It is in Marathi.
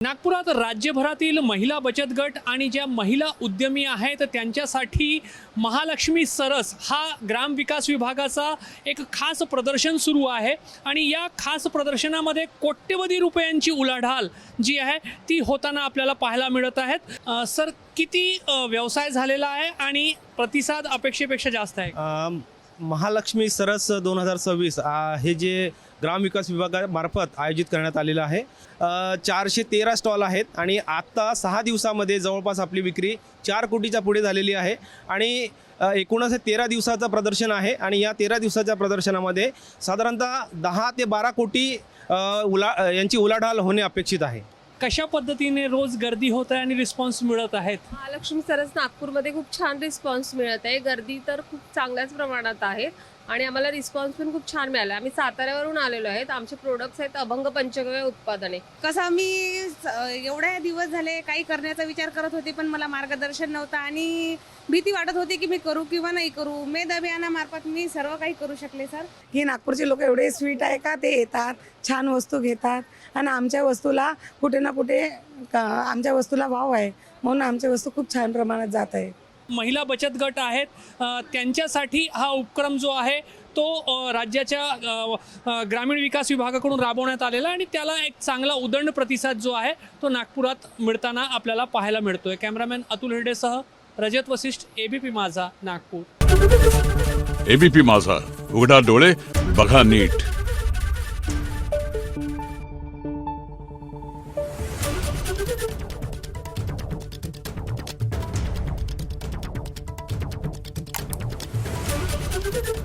नागपुरात राज्यभरातील महिला बचत गट आणि ज्या महिला उद्यमी आहेत त्यांच्यासाठी महालक्ष्मी सरस हा ग्रामविकास विभागाचा एक खास प्रदर्शन सुरू आहे आणि या खास प्रदर्शनामध्ये कोट्यवधी रुपयांची उलाढाल जी आहे ती होताना आपल्याला पाहायला मिळत आहेत। सर, किती व्यवसाय झालेला आहे आणि प्रतिसाद अपेक्षेपेक्षा जास्त आहे? महालक्ष्मी सरस 2026 हे जे ग्रामविकास विभागामार्फत आयोजित करण्यात आलेलं आहे। 413 स्टॉल आहेत आणि आत्ता 6 दिवसामध्ये जवळपास आपली विक्री 4 कोटीच्या पुढे झालेली आहे आणि एकूणच 13 दिवसाचं प्रदर्शन आहे आणि या 13 दिवसाच्या प्रदर्शनामध्ये साधारणतः 10 ते 12 कोटी यांची उलाढाल होणे अपेक्षित आहे। कशा पद्धतीने रोज गर्दी होत आहे आणि रिस्पॉन्स मिळत आहेत? महालक्ष्मी सरस नागपूरमध्ये खूप छान रिस्पॉन्स मिळत आहे। गर्दी तर खूप चांगल्याच प्रमाणात आहे आणि आम्हाला रिस्पॉन्स पण खूप छान मिळाला। आम्ही साताऱ्यावरून आलेलो आहेत। आमचे प्रोडक्ट्स आहेत अभंग पंचगव्य उत्पादने। कसं मी एवढे दिवस झाले काही करण्याचा विचार करत होते पण मला मार्गदर्शन नव्हतं आणि भीती वाटत होती की मी करू किंवा नाही करू। उमेद अभियानामार्फत मी सर्व काही करू शकले सर। ही नागपूरचे लोक एवढे स्वीट आहे का ते येतात, छान वस्तू घेतात आणि आमच्या वस्तूला कुठे ना कुठे आमच्या वस्तूला भाव आहे म्हणून आमच्या वस्तू खूप छान प्रमाणात जात आहे। महिला बचत गट आहेत त्यांच्यासाठी हा उपक्रम जो आहे तो राज्याच्या ग्रामीण विकास विभागाकडून राबवण्यात आलेला आणि त्याला एक चांगला उदंड प्रतिसाद जो आहे तो नागपुरात मिळताना आपल्याला पाहायला मिळतोय। कॅमेरामॅन अतुल हिरडेसह रजत वशिष्ठ, एबीपी माझा, नागपूर। एबीपी माझा, उघडा डोळे बघा नीट। Thank you.